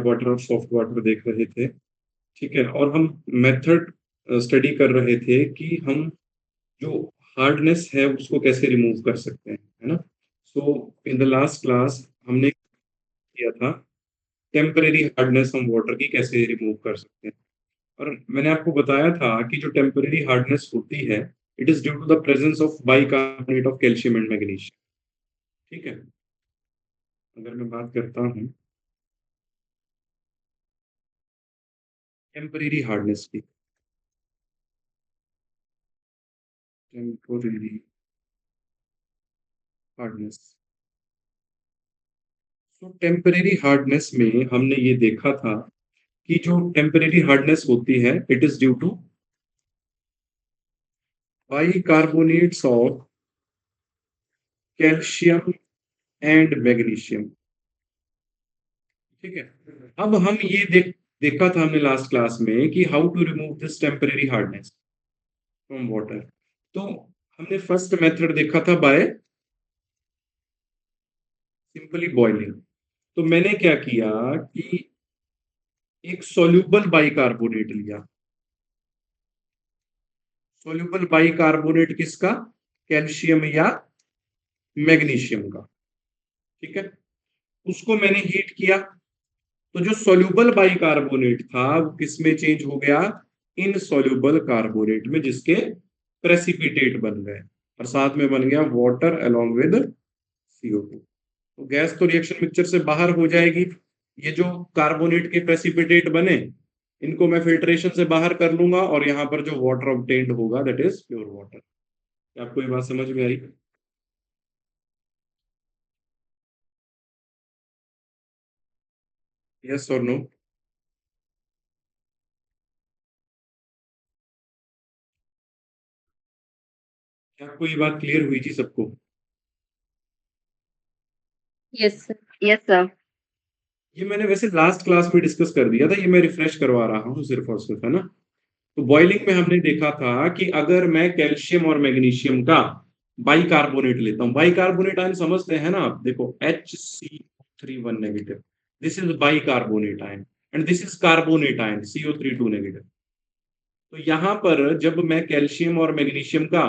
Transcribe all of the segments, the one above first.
Hard water और soft water देख रहे थे, ठीक है? और हम मेथड स्टडी कर रहे थे कि हम जो हार्डनेस है उसको कैसे रिमूव कर सकते हैं, है ना? सो इन द लास्ट क्लास हमने किया था टेम्परेरी हार्डनेस हम वाटर की कैसे रिमूव कर सकते हैं। और मैंने आपको बताया था कि जो टेम्परेरी हार्डनेस होती है, it is due to the presence of bicarbonate of calcium and magnesium, ठीक है? अगर मैं बात करता हूँ टेम्परेरी हार्डनेस की, टेम्परेरी हार्डनेस। तो टेम्परेरी हार्डनेस में हमने ये देखा था कि जो टेम्परेरी हार्डनेस होती है, it is due to bicarbonates of calcium and magnesium, ठीक है? अब हम ये देखा था हमने लास्ट क्लास में कि how to remove this temporary hardness from water. तो हमने फर्स्ट मेथड देखा था बाय सिंपली बॉइलिंग। तो मैंने क्या किया कि एक सॉल्यूबल बाइकार्बोनेट लिया। सॉल्यूबल बाइकार्बोनेट किसका? कैल्शियम या मैग्नीशियम का, ठीक है? उसको मैंने हीट किया, तो जो सॉल्यूबल बाइकार्बोनेट था वो किसमें चेंज हो गया? इनसॉल्यूबल कार्बोनेट में, जिसके प्रेसिपिटेट बन गए और साथ में बन गया वाटर अलोंग विद CO2। तो गैस तो रिएक्शन मिक्सचर से बाहर हो जाएगी। ये जो कार्बोनेट के प्रेसिपिटेट बने, इनको मैं फिल्ट्रेशन से बाहर कर लूंगा और यहाँ पर जो वाटर ऑब्टेन्ड होगा दैट इज प्योर वाटर। आपको ये बात समझ में आई? यस और नो? क्या आपको ये बात क्लियर हुई थी सबको? Yes sir. Yes sir. ये मैंने वैसे लास्ट क्लास में डिस्कस कर दिया था, ये मैं रिफ्रेश करवा रहा हूँ सिर्फ और सिर्फ, है ना? तो बॉइलिंग में हमने देखा था कि अगर मैं कैल्शियम और मैग्नीशियम का बाइकार्बोनेट लेता हूँ, बाइकार्बोनेट आयन समझते हैं ना आप? देखो HCO3 1 negative, this is bicarbonate ion, and this is carbonate ion CO3 2 negative. तो यहाँ पर जब मैं कैल्शियम और मैग्नीशियम का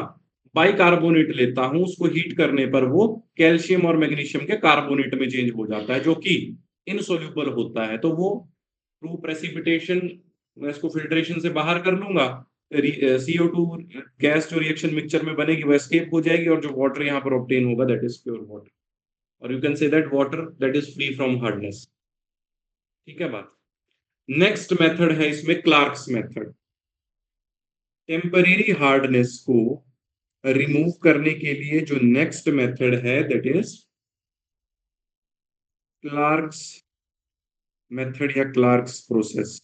बाइकार्बोनेट लेता हूं, उसको हीट करने पर वो कैल्शियम और मैग्नीशियम के कार्बोनेट में चेंज हो जाता है, जो कि इनसोल्यूबल होता है। तो वो थ्रू प्रेसिपिटेशन मैं इसको फिल्ट्रेशन से बाहर कर लूंगा। CO2 गैस जो रिएक्शन मिक्सचर में बनेगी वो एस्केप हो जाएगी, और जो वाटर यहाँ पर ऑब्टेन होगा दैट इज प्योर वाटर, और you can say that water that is free from hardness, ठीक है बात? नेक्स्ट मेथड है इसमें क्लार्क्स मेथड। टेम्परेरी हार्डनेस को रिमूव करने के लिए जो नेक्स्ट मेथड है दैट इज क्लार्क्स मेथड या क्लार्क्स प्रोसेस।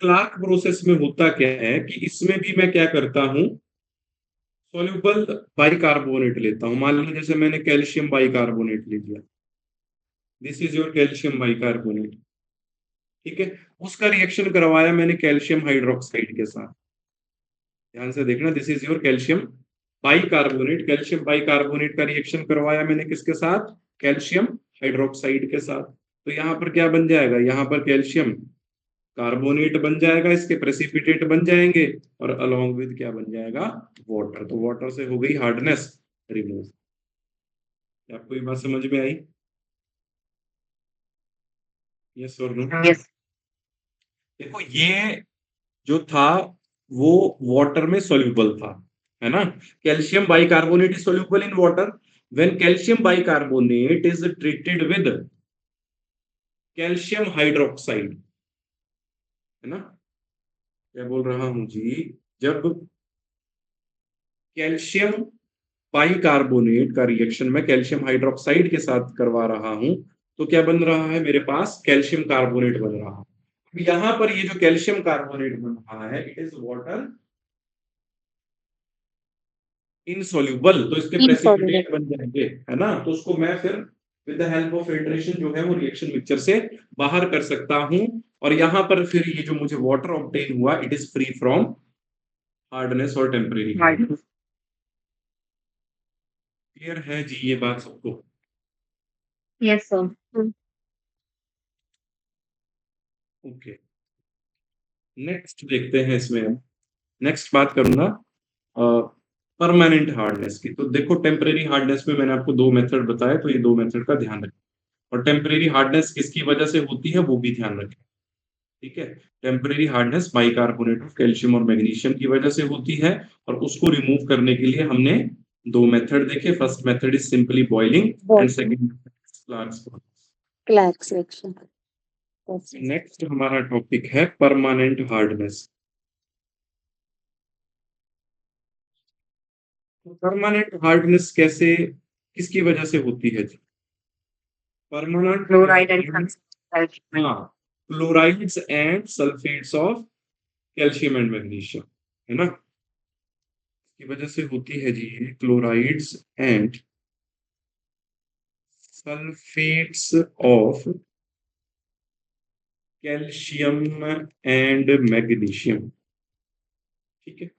क्लार्क प्रोसेस में होता क्या है कि इसमें भी मैं क्या करता हूं, सॉल्यूबल बाइकार्बोनेट लेता हूं। मान लीजिए जैसे मैंने कैल्शियम बाइकार्बोनेट ले लिया, this is your calcium bicarbonate, ठीक है? उसका रिएक्शन करवाया मैंने कैल्शियम हाइड्रोक्साइड के साथ। ध्यान से देखना, this is your calcium bicarbonate, calcium bicarbonate का रिएक्शन करवाया मैंने किसके साथ? कैल्शियम हाइड्रोक्साइड के साथ। तो यहाँ पर क्या बन जाएगा? यहाँ पर कैल्शियम कार्बोनेट बन जाएगा, इसके प्रेसिपिटेट बन जाएंगे, और अलोंग विद क्या बन जाएगा? वाटर। तो वाटर से हो गई हार्डनेस रिमूव। आपको ये बात समझ में आई? यस और नो? यस। देखो ये जो था वो वाटर में सोल्यूबल था, है ना? Calcium bicarbonate is soluble in water. When calcium bicarbonate is treated with calcium hydroxide, है ना? क्या बोल रहा हूं जी? जब कैल्शियम बाइकार्बोनेट का रिएक्शन मैं कैल्शियम हाइड्रोक्साइड के साथ करवा रहा हूं, तो क्या बन रहा है? मेरे पास कैल्शियम कार्बोनेट बन रहा है। यहां पर ये जो कैल्शियम कार्बोनेट बन रहा है इट इज वाटर इनसॉल्यूबल, तो इसके इनसॉल्युबल। प्रेसिपिटेट बन जाएंगे, है ना? तो उसको मैं फिर with the help of filtration जो है वो रिएक्शन मिक्सचर से बाहर कर सकता हूं, और यहां पर फिर ये जो मुझे वाटर ऑब्टेन हुआ it is free from hardness और टेम्परेरी हार्डनेस। हार्डनेस। क्लियर है जी ये बात सबको? Yes, sir. ओके, नेक्स्ट देखते हैं इसमें हम। नेक्स्ट बात करूंगा परमानेंट हार्डनेस की। तो देखो, टेम्परेरी हार्डनेस में मैंने आपको दो मेथड बताए, तो ये दो मेथड का ध्यान रखें। और टेम्परेरी हार्डनेस किसकी वजह से होती है वो भी ध्यान रखें। ठीक है, temporary hardness bicarbonate of calcium और मैग्नीशियम की वजह से होती है, और उसको रिमूव करने के लिए हमने दो मेथड देखे। First method is simply boiling and second Clark section. Next हमारा टॉपिक है परमानेंट हार्डनेस। परमानेंट हार्डनेस कैसे, किसकी वजह से होती है जी? Permanent Chloride and calcium. हाँ, chlorides and sulphates of calcium and magnesium, है ना, की वजह से होती है जी ये chlorides and sulphates of calcium and magnesium. ठीक है,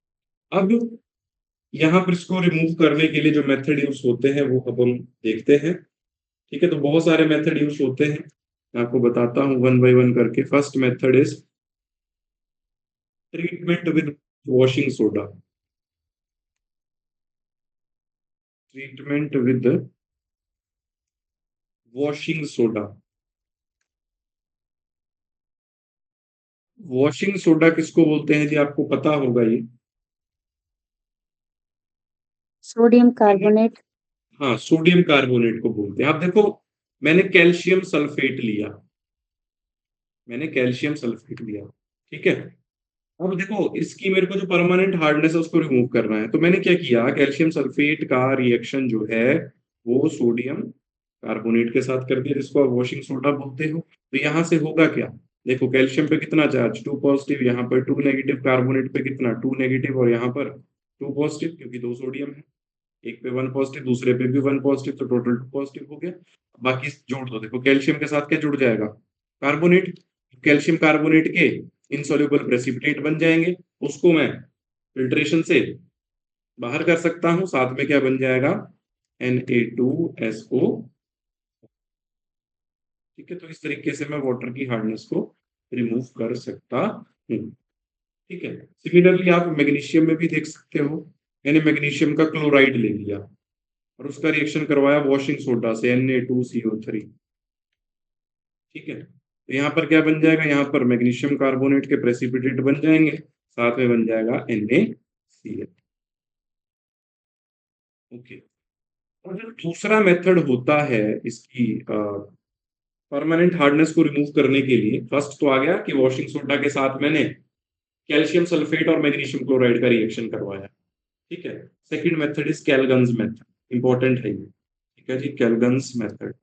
अब यहाँ पर इसको रिमूव करने के लिए जो मेथड यूज होते हैं वो अब हम देखते हैं। ठीक है, तो बहुत सारे मेथड यूज होते हैं, मैं आपको बताता हूँ वन बाय वन करके। First method is treatment with washing soda. Treatment with washing soda. Washing soda किसको बोलते हैं जी, आपको पता होगा ये? Sodium carbonate. हाँ, सोडियम कार्बोनेट को बोलते हैं। आप देखो, मैंने कैल्शियम सल्फेट लिया, मैंने कैल्शियम सल्फेट लिया, ठीक है। अब देखो, इसकी मेरे को जो परमानेंट हार्डनेस है उसको रिमूव करना है, तो मैंने क्या किया, कैल्शियम सल्फेट का रिएक्शन जो है वो सोडियम कार्बोनेट के साथ कर दिया, जिसको आप वॉशिंग सोडा बोलते हो। तो यहाँ से होगा क्या, देखो कैल्शियम पे कितना चार्ज, 2 पॉजिटिव, यहाँ पर 2 नेगेटिव, कार्बोनेट पे कितना 2 नेगेटिव, और यहाँ पर 2 पॉजिटिव, क्योंकि दो सोडियम है। एक पे 1 पॉजिटिव, दूसरे पे भी 1 पॉजिटिव, तो टोटल 2 पॉजिटिव हो गया। बाकी जोड़ दो, देखो कैल्शियम के साथ क्या जुड़ जाएगा, कार्बोनेट। कैल्शियम कार्बोनेट के इनसॉल्युबल प्रेसिपिटेट बन जाएंगे, उसको मैं फिल्ट्रेशन से बाहर कर सकता हूं, साथ में क्या बन जाएगा, Na2SO। ठीक है, तो इस तरीके से मैं वाटर की हार्डनेस को रिमूव कर सकता हूँ। ठीक है, सिमिलरली आप मैग्नीशियम में भी देख सकते हो। मैंने मैग्नीशियम का क्लोराइड ले लिया और उसका रिएक्शन करवाया वॉशिंग सोडा से, Na2CO3। ठीक है, तो यहाँ पर क्या बन जाएगा, यहाँ पर मैग्नीशियम कार्बोनेट के प्रेसिपिटेट बन जाएंगे, साथ में बन जाएगा NaCl। ओके, और जो दूसरा मेथड होता है इसकी परमानेंट हार्डनेस को रिमूव करने के लिए, फर्स्ट तो आ गया कि वॉशिंग सोडा के साथ मैंने कैल्शियम सल्फेट और मैग्नीशियम क्लोराइड का रिएक्शन करवाया। ठीक है, second method is Calgon's method, important है ये। ठीक है जी, कैलगन्स मेथड।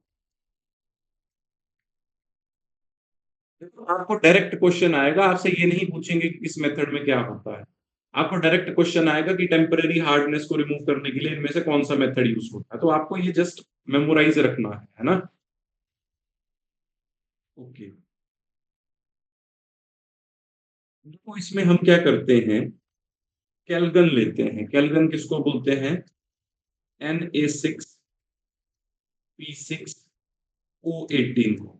देखो, आपको डायरेक्ट क्वेश्चन आएगा, आपसे ये नहीं पूछेंगे कि इस मेथड में क्या होता है। आपको डायरेक्ट क्वेश्चन आएगा कि टेम्परेरी हार्डनेस को रिमूव करने के लिए इनमें से कौन सा मेथड यूज होता है, तो आपको ये जस्ट मेमोराइज रखना है ना। ओके, तो इसमें हम क्या करते हैं, कैलगन लेते हैं। कैलगन किसको बोलते हैं, Na6P6O18 को।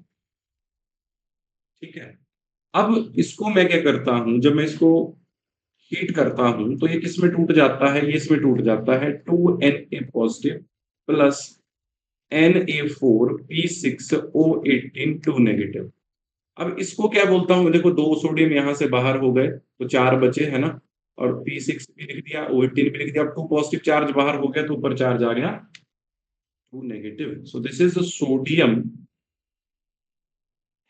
ठीक है, अब इसको मैं क्या करता हूं, जब मैं इसको हीट करता हूं तो ये किस में टूट जाता है, ये इसमें टूट जाता है 2Na positive plus Na4P6O18 2 negative. अब इसको क्या बोलता हूं, देखो दो सोडियम यहां से बाहर हो गए तो चार बचे, है ना, और P6 भी लिख दिया, O18 भी लिख दिया। अब 2 पॉजिटिव चार्ज बाहर हो गया तो ऊपर चार्ज आ गया 2 नेगेटिव। So this is sodium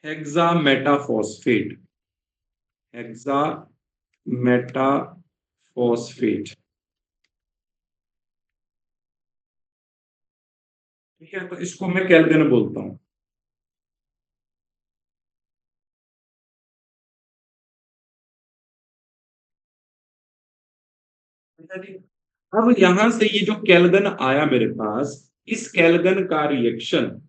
hexametaphosphate. Hexametaphosphate. ठीक है, तो इसको मैं कैलगन बोलता हूं। अब यहां से ये जो कैलगन आया मेरे पास, इस कैलगन का रिएक्शन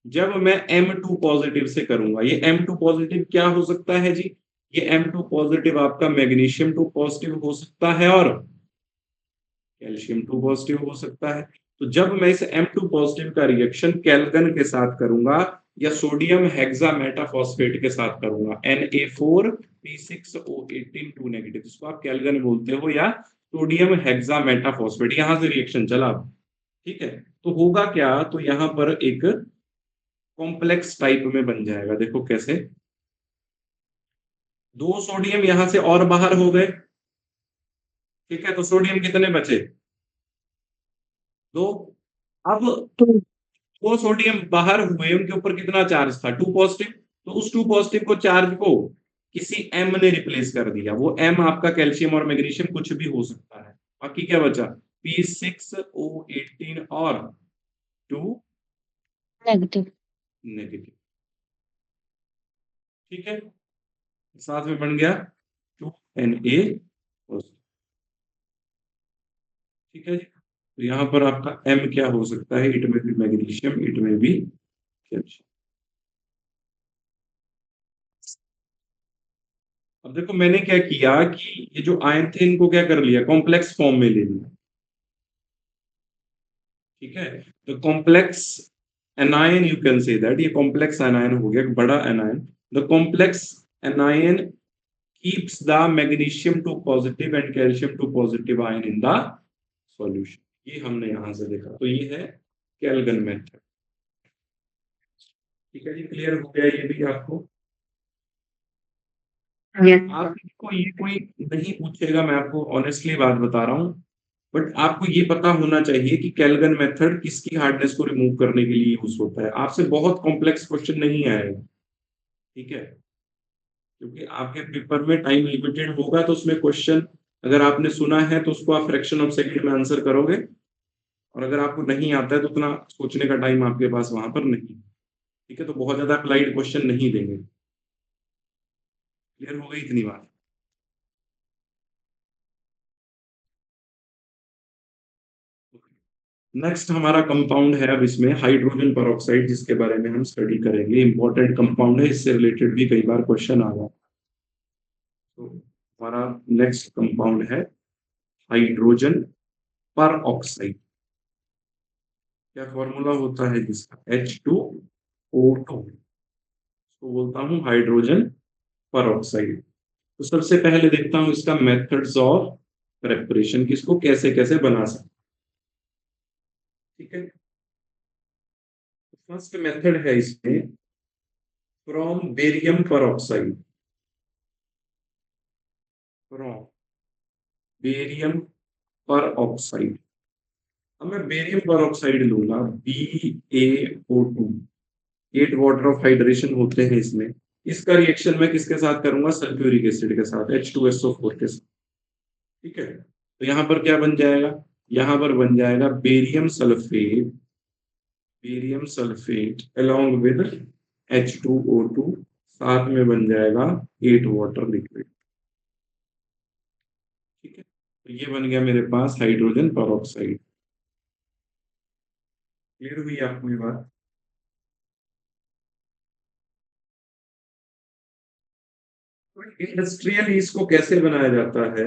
जब मैं M2 पॉजिटिव से करूंगा, ये M2 पॉजिटिव क्या हो सकता है जी, ये M2 पॉजिटिव आपका मैग्नीशियम 2 पॉजिटिव हो सकता है और कैल्शियम 2 पॉजिटिव हो सकता है। तो जब मैं इस M2 पॉजिटिव का रिएक्शन कैल्गन के साथ करूंगा या सोडियम हेक्सामेटाफॉस्फेट के साथ करूंगा, Na4P6O18 2 नेगेटिव, इसको आप कैल्गन बोलते हो या सोडियम हेक्सामेटाफॉस्फेट, यहां से रिएक्शन चला। ठीक है, तो होगा क्या, तो यहां पर एक कॉम्प्लेक्स टाइप में बन जाएगा। देखो कैसे, दो सोडियम यहां से और बाहर हो गए। ठीक है, तो सोडियम कितने बचे, दो। अब टू। वो सोडियम बाहर हुए, उनके ऊपर कितना चार्ज था, टू पॉजिटिव। तो उस टू पॉजिटिव को चार्ज को किसी एम ने रिप्लेस कर दिया। वो एम आपका कैल्शियम और मैग्नीशियम कुछ भी हो सकता है। बाकी क्या बचा, P6O18 और टू नेगेटिव। नेगेटिव। ठीक है, साथ में बन गया 2Na। ठीक है जी, तो यहां पर आपका एम क्या हो सकता है, इट में भी मैग्नीशियम, इट में भी कैल्शियम। अब देखो मैंने क्या किया कि ये जो आयन थे इनको क्या कर लिया, कॉम्प्लेक्स फॉर्म में ले लिया। ठीक है, तो complex anion, you can say that ये कॉम्प्लेक्स एनायन हो गया, एक बड़ा anion. The complex anion keeps the magnesium two positive and calcium two positive ion in the solution. ये हमने यहां से देखा, तो ये है कैल्गन मेथड। ठीक है जी, क्लियर हो गया ये भी आपको। यस। आपको ये कोई नहीं पूछेगा, मैं आपको ऑनेस्टली बात बता रहा हूँ, बट आपको ये पता होना चाहिए कि कैल्गन मेथड किसकी हार्डनेस को रिमूव करने के लिए यूज होता है। आपसे बहुत कॉम्प्लेक्स क्वेश्चन नहीं आएगा। ठीक है, क्योंकि आपके पेपर में टाइम लिमिटेड होगा, तो उसमें क्वेश्चन अगर आपने सुना है तो उसको आप फ्रैक्शन ऑफ सेकंड में आंसर करोगे, और अगर आपको नहीं आता है तो उतना सोचने का टाइम आपके पास वहां पर नहीं। ठीक है, तो बहुत ज्यादा अप्लाइड क्वेश्चन नहीं देंगे। क्लियर हो गई इतनी बात। नेक्स्ट हमारा कंपाउंड है अब इसमें हाइड्रोजन पेरोक्साइड, जिसके बारे में हम स्टडी करेंगे। इंपॉर्टेंट कंपाउंड है, इससे रिलेटेड भी कई बार क्वेश्चन आ गया। तो हमारा नेक्स्ट कंपाउंड है हाइड्रोजन पर ऑक्साइड। क्या फॉर्मूला होता है जिसका, H2O2, इसको बोलता हूँ हाइड्रोजन पर ऑक्साइड। तो सबसे पहले देखता हूँ इसका मेथड्स ऑफ प्रेपरेशन, किसको कैसे कैसे बना सकते। ठीक है, फर्स्ट मेथड है इसमें फ्रॉम बेरियम पर ऑक्साइड, फ्रॉम बेरियम पर ऑक्साइड। अब मैं बेरियम पर ऑक्साइड लूंगा, BaO2, 8 वाटर ऑफ हाइड्रेशन होते हैं इसमें। इसका रिएक्शन मैं किसके साथ करूंगा, सल्फ्यूरिक एसिड के साथ, H2SO4 के साथ। ठीक है, तो यहां पर क्या बन जाएगा, यहां पर बन जाएगा barium sulphate along with H2O2, साथ में बन जाएगा 8 वाटर लिक्विड। ठीक है, तो ये बन गया मेरे पास हाइड्रोजन पर ऑक्साइड। क्लियर हुई आपको ये बात। इंडस्ट्रियल इसको कैसे बनाया जाता है,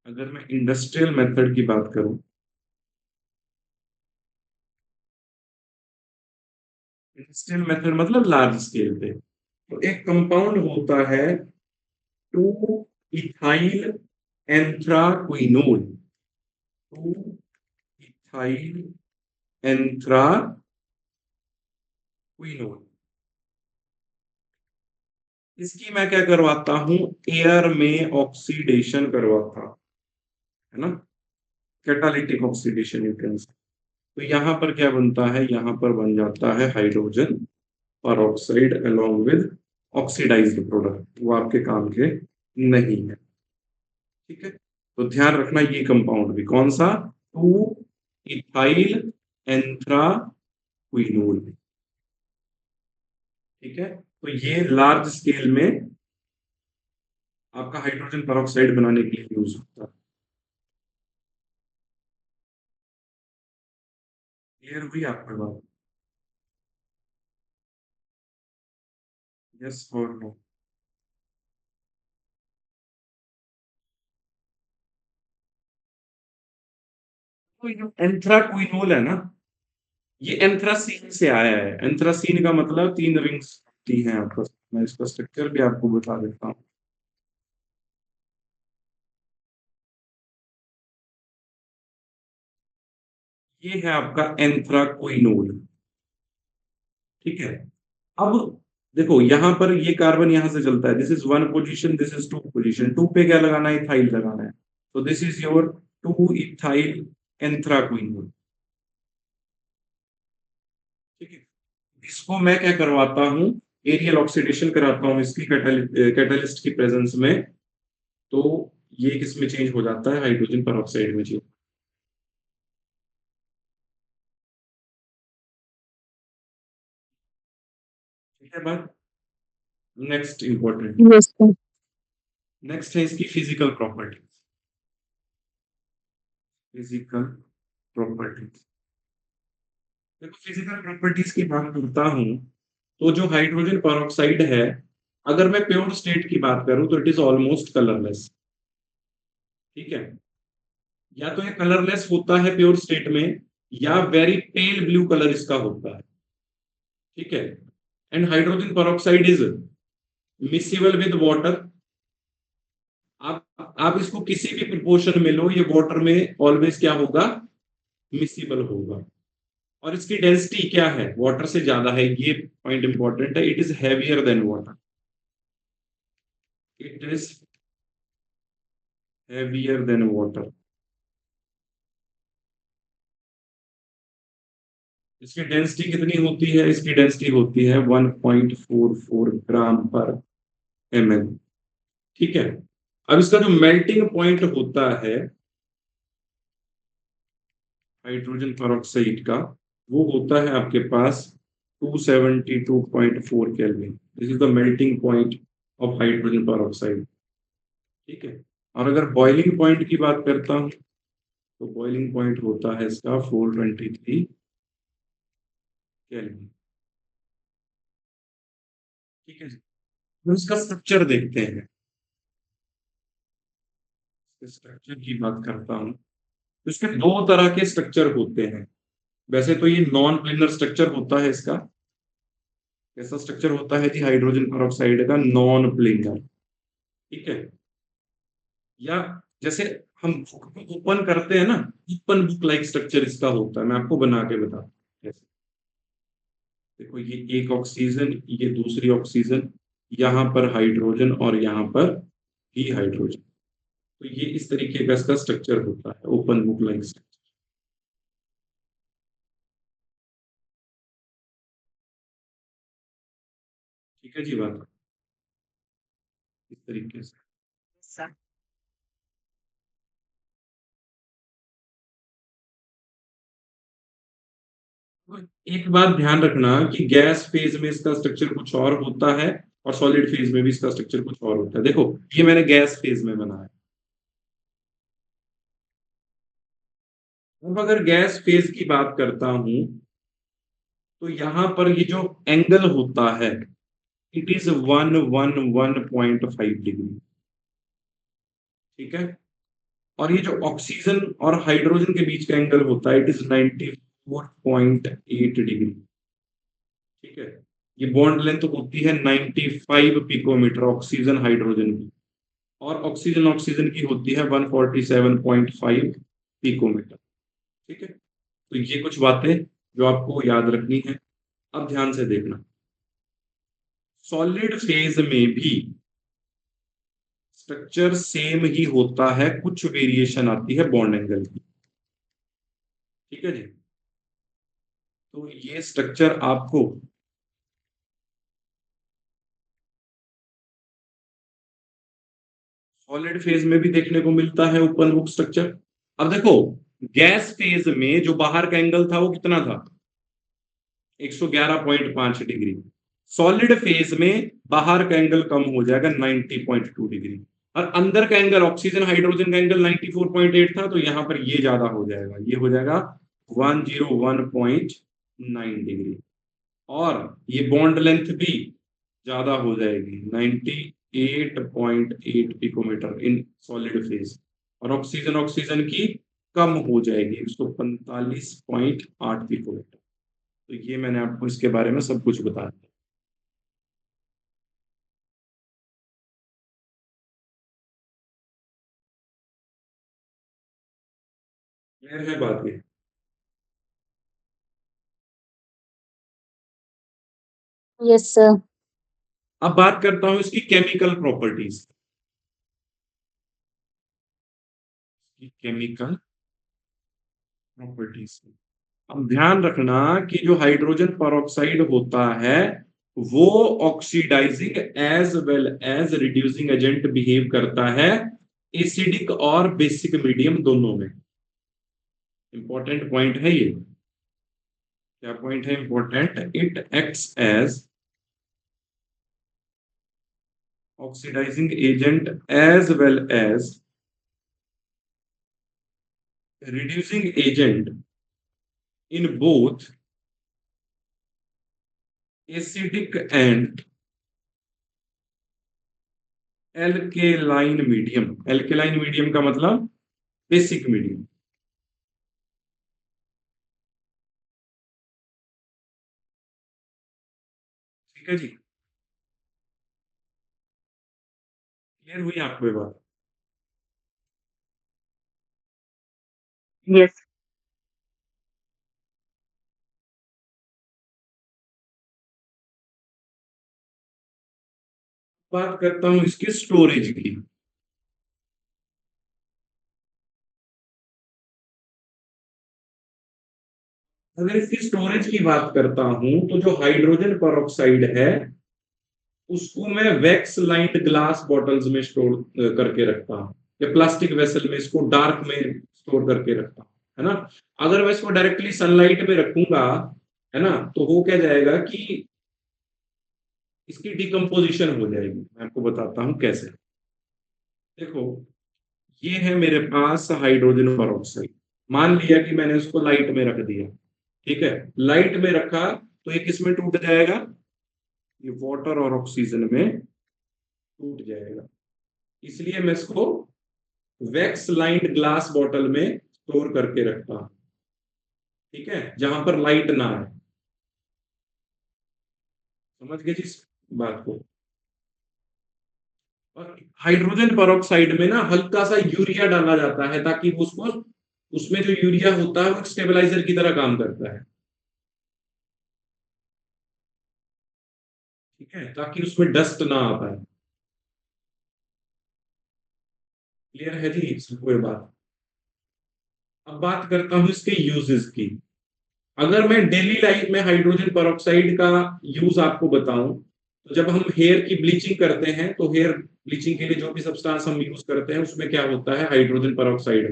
अगर मैं इंडस्ट्रियल मेथड की बात करूं, इंडस्ट्रियल मेथड मतलब लार्ज स्केल पे, तो एक कंपाउंड होता है 2 इथाइल एंथ्राक्विनोल, 2 इथाइल एंथ्राक्विनोल। इसकी मैं क्या करवाता हूं, एयर में ऑक्सीडेशन करवाता हूं, है ना, कैटालिटिक ऑक्सीडेशन यू कैन से। तो यहां पर क्या बनता है, यहां पर बन जाता है hydrogen peroxide along with oxidised product, वो आपके काम के नहीं है। ठीक है, तो ध्यान रखना ये कंपाउंड भी कौन सा, 2 इथाइल एंथ्राक्विनोल। ठीक है, तो ये लार्ज स्केल में आपका हाइड्रोजन पेरोक्साइड बनाने के लिए यूज होता है। क्लियर हुई आपको बात, यस और नो। तो ये एंथ्राक्विनोल है ना, ये एंथ्रासीन से आया है। एंथ्रासीन का मतलब 3 रिंग्स होती हैं आपस में। मैं इसका स्ट्रक्चर भी आपको बता देता हूँ। ये है आपका एंथ्राक्विनोल, ठीक है। अब देखो यहाँ पर ये कार्बन यहाँ से चलता है, this is 1 position, this is 2 position. 2 पे क्या लगाना है? इथाइल लगाना है। तो दिस इज योर 2 इथाइल एंथ्राक्विनोल, ठीक है। इसको मैं क्या करवाता हूँ? एरियल ऑक्सीडेशन कराता हूँ इसकी कैटलिस्ट की प्रेजेंस में। तो ये किस में चेंज हो जाता है? हाइड्रोजन पर में चेंज। ठीक है बात। Next important, Yes, sir. Next है इसकी फिजिकल प्रॉपर्टीज। फिजिकल प्रॉपर्टीज, देखो फिजिकल प्रॉपर्टीज की बात करता हूं तो जो हाइड्रोजन पेरोक्साइड है, अगर मैं प्योर स्टेट की बात करूं तो इट इज ऑलमोस्ट कलरलेस, ठीक है। या तो ये कलरलेस होता है प्योर स्टेट में, या वेरी पेल ब्लू कलर इसका होता है, ठीक है। And hydrogen peroxide is miscible with water. आप इसको किसी भी प्रोपोर्शन में लो, ये वाटर में ऑलवेज क्या होगा? मिसिबल होगा। और इसकी डेंसिटी क्या है? वाटर से ज्यादा है, ये पॉइंट इंपॉर्टेंट है। It is heavier than water, it is heavier than water. इसकी डेंसिटी कितनी होती है? इसकी डेंसिटी होती है 1.44 ग्राम पर ml, ठीक है। अब इसका जो मेल्टिंग पॉइंट होता है हाइड्रोजन पेरोक्साइड का, वो होता है आपके पास 272.4 kelvin. This is the melting point of hydrogen peroxide, ठीक है। और अगर बॉइलिंग पॉइंट की बात करता हूं तो बॉइलिंग पॉइंट होता है इसका 423 केल्विन, ठीक है जी। तो इसका स्ट्रक्चर देखते हैं। स्ट्रक्चर की बात करता हूं तो इसके दो तरह के स्ट्रक्चर होते हैं। वैसे तो ये नॉन प्लेनर स्ट्रक्चर होता है इसका। कैसा स्ट्रक्चर होता है जी हाइड्रोजन पेरोक्साइड का? नॉन प्लेनर, ठीक है। या जैसे हम बुक ओपन करते हैं ना, ओपन बुक लाइक स्ट्रक्चर इसका होता है। मैं आपको बना के बताता हूँ कैसे। देखो ये एक ऑक्सीजन, ये दूसरी ऑक्सीजन, यहाँ पर हाइड्रोजन और यहाँ पर ही हाइड्रोजन। तो ये इस तरीके का इसका स्ट्रक्चर होता है, ओपन बुक लाइक स्ट्रक्चर, ठीक है जी बात, इस तरीके से। Sir. तो एक बात ध्यान रखना कि गैस फेज में इसका स्ट्रक्चर कुछ और होता है और सॉलिड फेज में भी इसका स्ट्रक्चर कुछ और होता है। देखो ये मैंने गैस फेज में बनाया। अब अगर गैस फेज की बात करता हूं तो यहां पर ये जो एंगल होता है, इट इज 111.5 डिग्री, ठीक है। और ये जो ऑक्सीजन और हाइड्रोजन के बीच का एंगल होता है, इट इज 94.8 डिग्री, ठीक है। ये बॉन्ड लेंथ होती है 95 पिकोमीटर ऑक्सीजन हाइड्रोजन की, और ऑक्सीजन ऑक्सीजन की होती है 147.5 पिकोमीटर, ठीक है। तो ये कुछ बातें जो आपको याद रखनी है। अब ध्यान से देखना, सॉलिड फेज में भी स्ट्रक्चर सेम ही होता है, कुछ वेरिएशन आती है बॉन्ड एंगल की, ठीक है जी। तो ये स्ट्रक्चर आपको सॉलिड फेज में भी देखने को मिलता है, ओपन बुक स्ट्रक्चर। अब देखो गैस फेज में जो बाहर का एंगल था वो कितना था? 111.5 डिग्री। सॉलिड फेज में बाहर का एंगल कम हो जाएगा 90.2 डिग्री, और अंदर का एंगल ऑक्सीजन हाइड्रोजन का एंगल 94.8 था, तो यहां पर ये ज्यादा हो जाएगा, ये हो जाएगा 101.9 डिग्री। और ये बॉन्ड लेंथ भी ज्यादा हो जाएगी 98.8 पिकोमीटर इन सॉलिड फेज, और ऑक्सीजन ऑक्सीजन की कम हो जाएगी 145.8 पिकोमीटर। तो ये मैंने आपको इसके बारे में सब कुछ बता दिया। क्लियर है बात ये? Yes sir. अब बात करता हूं इसकी केमिकल प्रॉपर्टीज। केमिकल प्रॉपर्टीज, अब ध्यान रखना कि जो हाइड्रोजन परऑक्साइड होता है वो oxidising as well as reducing agent behave करता है एसिडिक और बेसिक मीडियम दोनों में। इंपॉर्टेंट पॉइंट है ये। क्या पॉइंट है important? It acts as oxidising agent as well as reducing agent in both acidic and alkaline medium। alkaline medium का मतलब बेसिक मीडियम। ठीक है जी, क्लियर हुई आपको ये बात? यस। बात करता हूं इसकी स्टोरेज की। अगर इसकी स्टोरेज की बात करता हूं तो जो हाइड्रोजन परऑक्साइड है उसको मैं वैक्स लाइंड ग्लास बॉटल्स में स्टोर करके रखता हूँ, या प्लास्टिक वेसल में इसको डार्क में स्टोर करके रखता हूँ, है ना। अगर मैं इसको डायरेक्टली सनलाइट में रखूंगा, है ना, तो हो क्या जाएगा कि इसकी डिकम्पोजिशन हो जाएगी। मैं आपको बताता हूं कैसे। देखो, ये है मेरे पास हाइड्रोजन परऑक्साइड। मान लिया कि मैंने उसको लाइट में रख दिया। ठीक है, लाइट में रखा तो ये किस में टूट जाएगा? ये वाटर और ऑक्सीजन में टूट जाएगा। इसलिए मैं इसको वैक्स लाइंड ग्लास बॉटल में स्टोर करके रखता हूं। ठीक है, जहां पर लाइट ना आए। समझ गए जी इस बात को? और हाइड्रोजन परऑक्साइड में ना हल्का सा यूरिया डाला जाता है ताकि वो उसको, उसमें जो यूरिया होता है वो स्टेबलाइजर की तरह काम करता है। ठीक है, ताकि उसमें डस्ट ना आ पाए। क्लियर है जी सबको ये बात? अब बात करता हूं इसके यूजेस की। अगर मैं डेली लाइफ में हाइड्रोजन परऑक्साइड का यूज आपको बताऊं, तो जब हम हेयर की ब्लीचिंग करते हैं तो हेयर ब्लीचिंग के लिए जो भी सब्सटेंस हम यूज करते हैं उसमें क्या होता है? Hydrogen peroxide.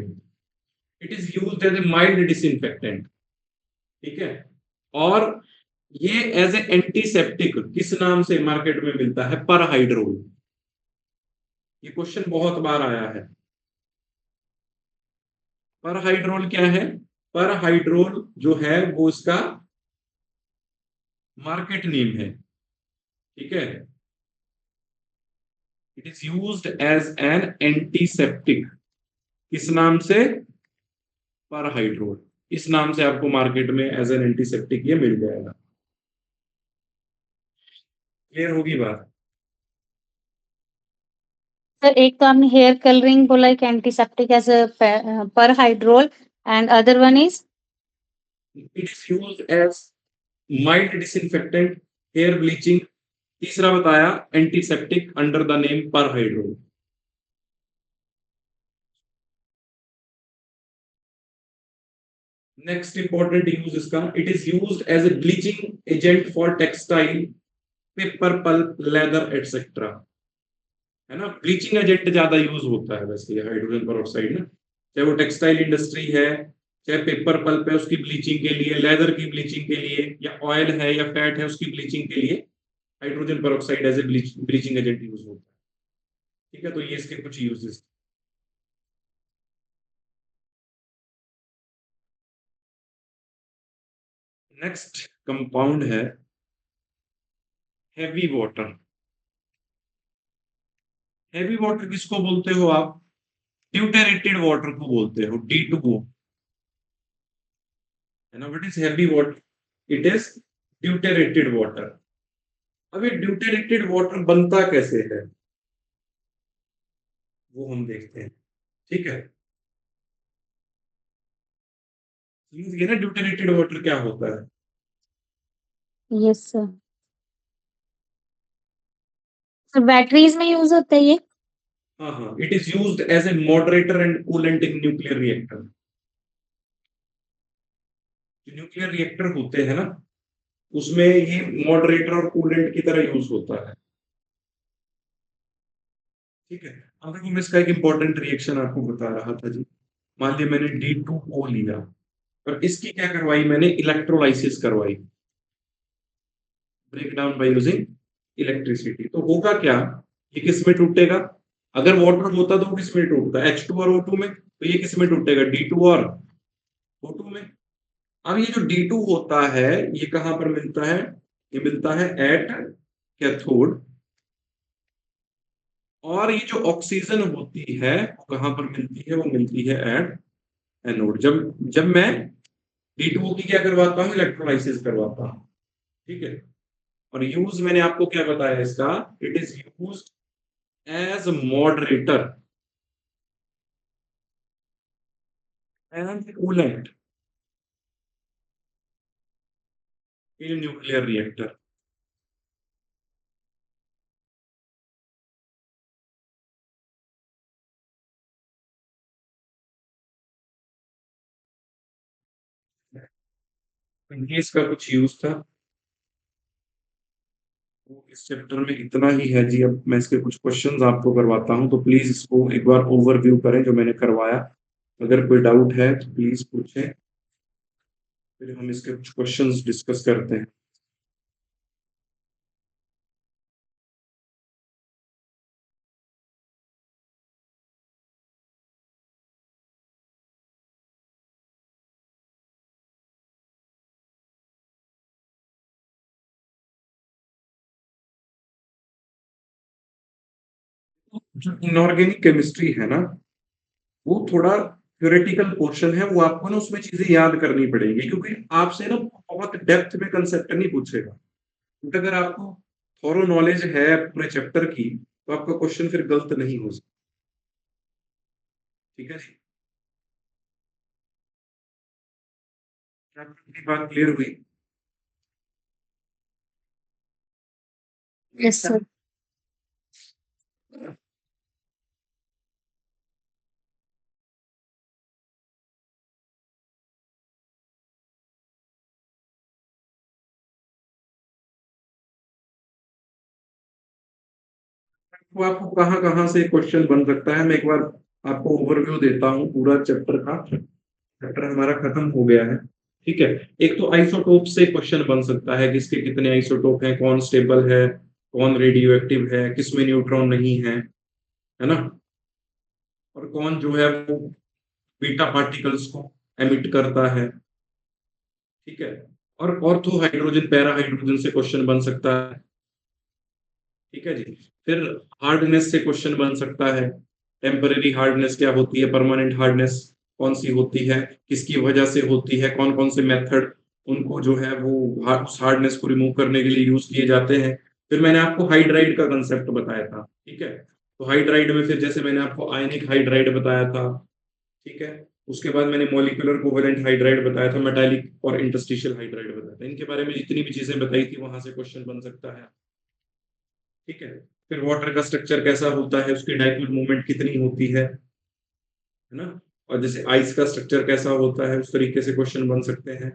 It is used as a mild disinfectant. ठीक है, और ये एज ए एंटीसेप्टिक किस नाम से मार्केट में मिलता है? पर हाइड्रोल। ये क्वेश्चन बहुत बार आया है। पर हाइड्रोल क्या है? पर हाइड्रोल जो है वो इसका मार्केट नेम है। ठीक है, it is used as an antiseptic. किस नाम से? पर हाइड्रोल। इस नाम से आपको मार्केट में एज एन एंटीसेप्टिक ये मिल जाएगा। क्लियर होगी बात? सर एक तो आपने हेयर कलरिंग बोला, एक antiseptic as perhydrol, and other one is? It is used as mild disinfectant, hair bleaching. तीसरा बताया antiseptic under the name perhydrol. Next important use इसका, it is used as a bleaching agent for textile, paper, pulp, leather etcetera. है ना, bleaching agent ज्यादा use होता है वैसे hydrogen peroxide ना, चाहे वो टेक्सटाइल इंडस्ट्री है, चाहे पेपर पल्प है उसकी ब्लीचिंग के लिए, लेदर की ब्लीचिंग के लिए, या ऑयल है या फैट है उसकी ब्लीचिंग के लिए hydrogen peroxide as a bleaching agent use होता है। ठीक है, तो ये इसके कुछ यूजेस। नेक्स्ट कंपाउंड है हैवी वाटर। हैवी वाटर किसको बोलते हो आप? ड्यूटेरेटेड वाटर को बोलते हो, D2O। है ना. What is heavy water? It is deuterated water. अब ये ड्यूटेरेटेड वाटर बनता कैसे है वो हम देखते हैं. ठीक है. समझ गए ना ड्यूटेरेटेड वाटर क्या होता है. Yes sir. सर बैटरीज में यूज होता है ये. हाँ हाँ. It is used as a moderator and coolant in nuclear reactor. जो न्यूक्लियर रिएक्टर होते हैं ना उसमें ये मॉडरेटर और कूलेंट की तरह यूज होता है. ठीक है. अब देखो मैं इसका एक इंपॉर्टेंट रिएक्शन आपको बता रहा था जी. मान लिया मैंने D2O लिया और इसकी क्या करवाई मैंने इलेक्ट्रोलाइसिस करवाई. Break down by using electricity. तो होगा क्या. ये किस में टूटेगा. अगर वाटर होता तो किस में टूटता H2 और O2 में. तो ये किस में टूटेगा D2 और O2 में. अब ये जो D2 होता है ये कहां पर मिलता है. ये मिलता है एट कैथोड. और ये जो ऑक्सीजन होती है वो कहां पर मिलती है. वो मिलती है एट एनोड. जब जब मैं D2O की क्या करवाता हूँ इलेक्ट्रोलाइसिस करवाता हूँ. ठीक है. और यूज मैंने आपको क्या बताया इसका. It is use as moderator and coolant in nuclear reactor. ये इसका कुछ यूज था. तो इस चैप्टर में इतना ही है जी. अब मैं इसके कुछ क्वेश्चंस आपको करवाता हूँ तो प्लीज इसको एक बार ओवरव्यू करें जो मैंने करवाया. अगर कोई डाउट है तो प्लीज पूछें. फिर हम इसके कुछ क्वेश्चंस डिस्कस करते हैं. जो इनऑर्गेनिक केमिस्ट्री है ना वो थोड़ा थ्योरेटिकल पोर्शन है. वो आपको ना उसमें चीजें याद करनी पड़ेगी क्योंकि आपसे ना बहुत डेप्थ में कंसेप्ट नहीं पूछेगा. क्योंकि अगर आपको थोरो नॉलेज है पूरे चैप्टर की तो आपका क्वेश्चन फिर गलत नहीं हो सकता. ठीक है जी. क्या आपकी बात क्लियर हुई. Yes sir. तो आपको कहाँ कहाँ से क्वेश्चन बन सकता है मैं एक बार आपको ओवरव्यू देता हूँ पूरा चैप्टर का. चैप्टर हमारा खत्म हो गया है. ठीक है. एक तो आइसोटोप से क्वेश्चन बन सकता है किसके कितने आइसोटोप हैं कौन स्टेबल है कौन रेडियो एक्टिव है किसमें न्यूट्रॉन नहीं है ना. और कौन जो है वो बीटा पार्टिकल्स को एमिट करता है. ठीक है. और ऑर्थो हाइड्रोजन पैरा हाइड्रोजन से क्वेश्चन बन सकता है. ठीक है जी. फिर हार्डनेस से क्वेश्चन बन सकता है. टेम्पररी हार्डनेस क्या होती है परमानेंट हार्डनेस कौन सी होती है किसकी वजह से होती है कौन कौन से मेथड उनको जो है वो उस हार्डनेस को रिमूव करने के लिए यूज किए जाते हैं. फिर मैंने आपको हाइड्राइड का कंसेप्ट बताया था. ठीक है. तो हाइड्राइड में फिर जैसे मैंने आपको आयनिक हाइड्राइड बताया था. ठीक है. उसके बाद मैंने मॉलिक्यूलर कोवेलेंट हाइड्राइड बताया था मेटालिक और इंटरस्टिशियल हाइड्राइड बताया था. इनके बारे में जितनी भी चीजें बताई थी वहां से क्वेश्चन बन सकता है. ठीक है. फिर वाटर का स्ट्रक्चर कैसा होता है उसकी डाइपोल मूवमेंट कितनी होती है ना. और जैसे आइस का स्ट्रक्चर कैसा होता है उस तरीके से क्वेश्चन बन सकते हैं.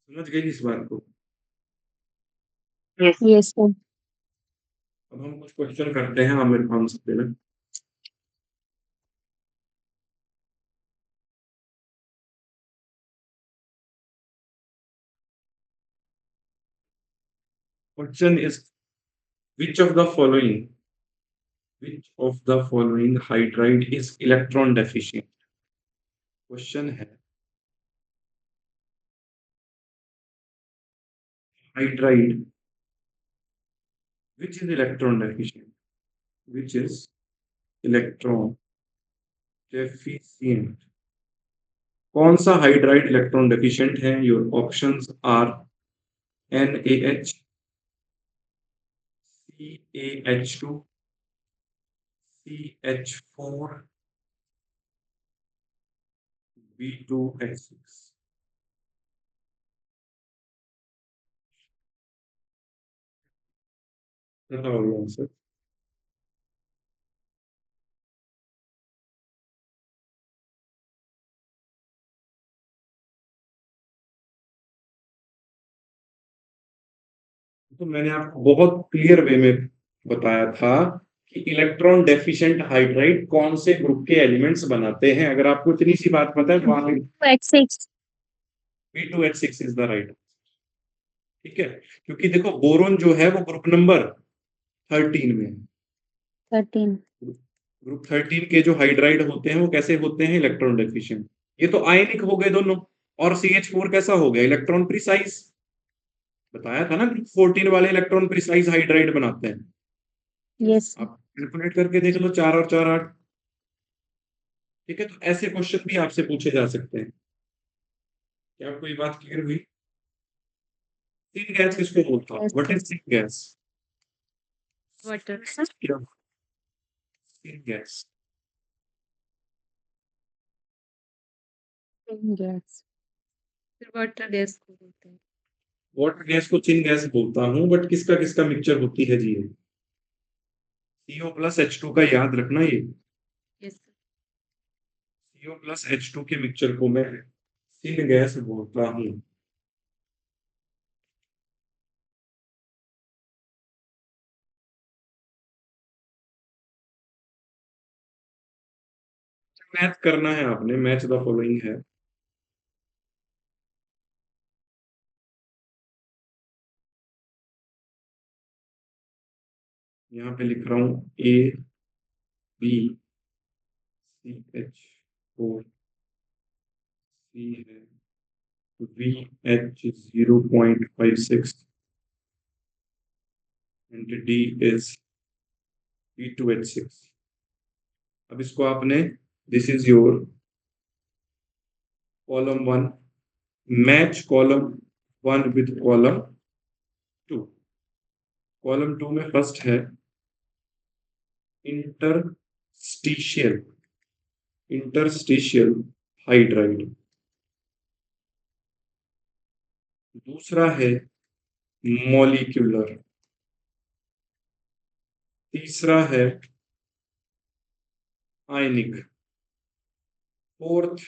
समझ गई इस बात को. यस. Yes sir. अब हम कुछ क्वेश्चन करते हैं आमिर खान से पहले. Question is which of the following which of the following hydride is electron deficient. Question है hydride which is electron deficient which is electron deficient, कौन सा हाइड्राइड इलेक्ट्रॉन डेफिशिएंट है? Your options are NaH, CaH2, CH4, B2H6। बताओ answer. तो मैंने आपको बहुत clear way में बताया था कि इलेक्ट्रॉन डेफिशिएंट हाइड्राइड कौन से ग्रुप के एलिमेंट्स बनाते हैं। अगर आपको इतनी सी बात पता है तो आप H6। B2H6 is the right. ठीक है, क्योंकि देखो बोरोन जो है वो ग्रुप नंबर 13 में है। 13। ग्रुप 13 के जो हाइड्राइड होते हैं वो कैसे होते हैं? Electron deficient. ये तो आयनिक हो गए दोनों। और CH4 कैसा हो गया? Electron precise. बताया था ना, ग्रुप 14 वाले इलेक्ट्रॉन प्रिसाइज हाइड्राइड बनाते हैं। यस। आप कैलकुलेट करके देख लो, 4 और 4 8। ठीक है, तो ऐसे क्वेश्चन भी आपसे पूछे जा सकते हैं। क्या आपको ये बात क्लियर हुई? सिन गैस किसको बोलता है? What is syn gas? Water. क्या सिन गैस? गैस। फिर वाटर गैस को बोलते हैं। वाटर गैस को चिन गैस बोलता हूं, बट किसका किसका मिक्सचर होती है जी? ये CO+H2 का याद रखना। ये यस। CO+H2 के मिक्सचर को मैं सिन गैस बोलता हूं। मैथ करना है आपने, मैच द फॉलोइंग है। यहाँ पे लिख रहा हूं AbCH4, C है VH0.56 and D is B2H6। अब इसको आपने, this is your column 1, match column 1 with column 2। Column 2 में फर्स्ट है इंटरस्टिशियल, इंटरस्टिशियल हाइड्राइड। दूसरा है मॉलिक्यूलर। तीसरा है आयनिक। Fourth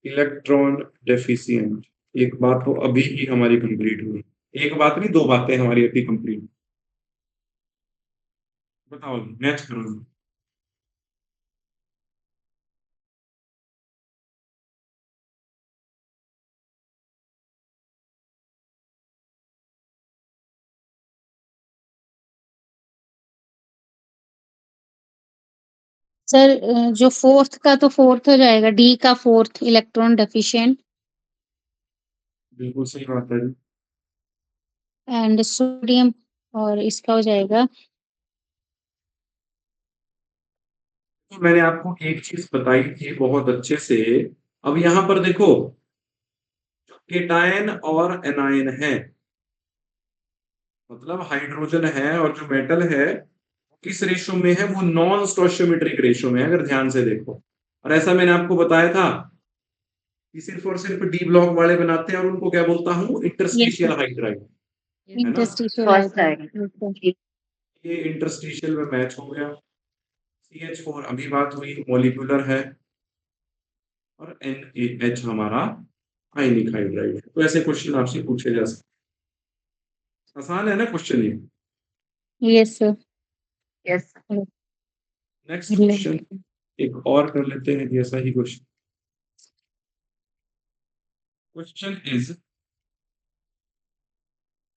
electron deficient. एक बात तो अभी ही हमारी कंप्लीट हुई। एक बात नहीं, दो बातें हमारी अभी कंप्लीट। बताओ, मैच करो। सर जो फोर्थ का तो फोर्थ हो जाएगा, डी का फोर्थ इलेक्ट्रॉन डेफिशिएंट। बिल्कुल सही बात है। एंड सोडियम, और इसका हो जाएगा। तो मैंने आपको एक चीज बताई थी बहुत अच्छे से। अब यहां पर देखो, केटायन और एनायन है, मतलब हाइड्रोजन है और जो मेटल है किस रेशो में है? वो नॉन स्टोइचियोमेट्रिक रेशो में है, अगर ध्यान से देखो। और ऐसा मैंने आपको बताया था कि सिर्फ और सिर्फ डी ब्लॉक वाले बनाते हैं, और उनको क्या बोलता हूं? Yes interstitial sir. हाइड्राइड। है ना? Interstitial hydrogen. ये इंटरस्टिशियल में मैच हो गया। CH4 अभी बात हुई, मॉलिक्यूलर है। और NaH हमारा आयनिक हाइड्राइड है। तो ऐसे क्वेश्चन आपसे पूछे जा सकते। आसान है ना क्वेश्चन ये? Yes sir. Yes. Next question एक और कर लेते हैं जैसा ही question. Question is,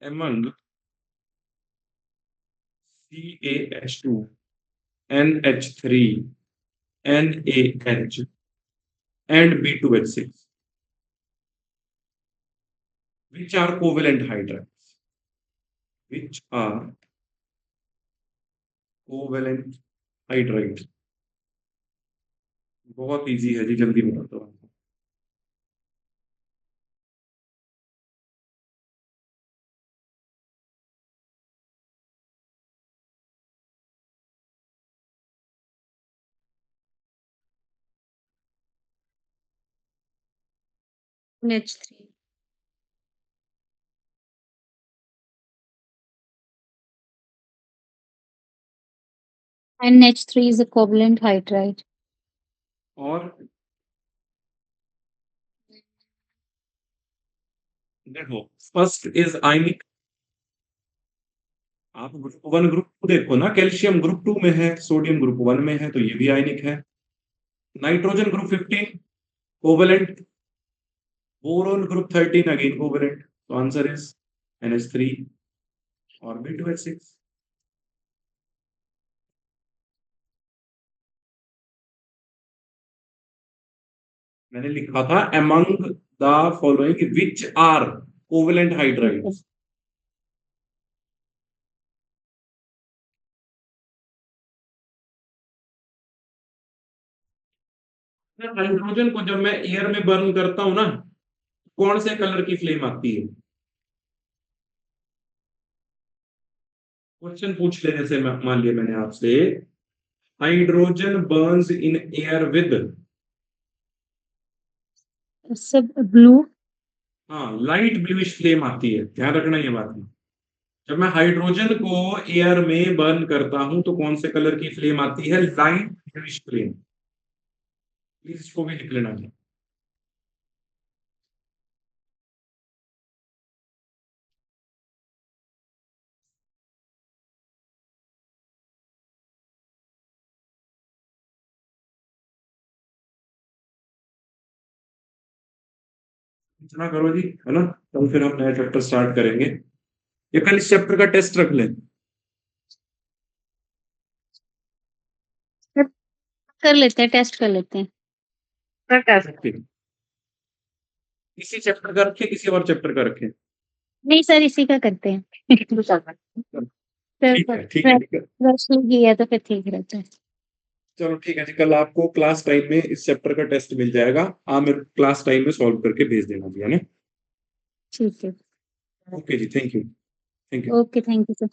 among CaH2, NH3, NaH and B2H6, which are covalent hydrides? Which are covalent hydrides? बहुत इजी है जी, जल्दी बताता हूँ। NH3. NH3 is a covalent hydride. और देखो, फर्स्ट इज आयनिक। आप ग्रुप 1 ग्रुप 2 देखो ना, कैल्शियम ग्रुप 2 में है, सोडियम ग्रुप 1 में है, तो ये भी आयनिक है। Nitrogen group 15 covalent, boron group 13 again covalent, तो आंसर इज NH3 और B2H6। मैंने लिखा था among the following which are covalent hydrides। Hydrogen को जब मैं एयर में बर्न करता हूं ना, कौन से कलर की फ्लेम आती है? क्वेश्चन पूछ लेने से मान लिया मैंने आपसे, hydrogen Burns in air with, सब ब्लू. हाँ, लाइट ब्लूइश फ्लेम आती है, ध्यान रखना ये बात में। जब मैं हाइड्रोजन को एयर में बर्न करता हूं तो कौन से कलर की फ्लेम आती है? Light bluish flame. प्लीज इसको भी लिख लेना है। इतना करो जी, है ना, कल फिर हम नया चैप्टर स्टार्ट करेंगे, या कल इस चैप्टर का टेस्ट रख लें? कर लेते हैं, टेस्ट कर लेते हैं. टेस्ट इसी चैप्टर का रखें, किसी और चैप्टर का रखें? नहीं सर, इसी का करते हैं. ठीक है, ठीक है, ठीक है। रश लगी है तो फिर ठीक रहता है. चलो ठीक है जी, कल आपको क्लास टाइम में इस चैप्टर का टेस्ट मिल जाएगा, आप मेरे क्लास टाइम में सॉल्व करके भेज देना जी, है ना? ठीक है. ओके जी, thank you, thank you. Okay, thank you sir.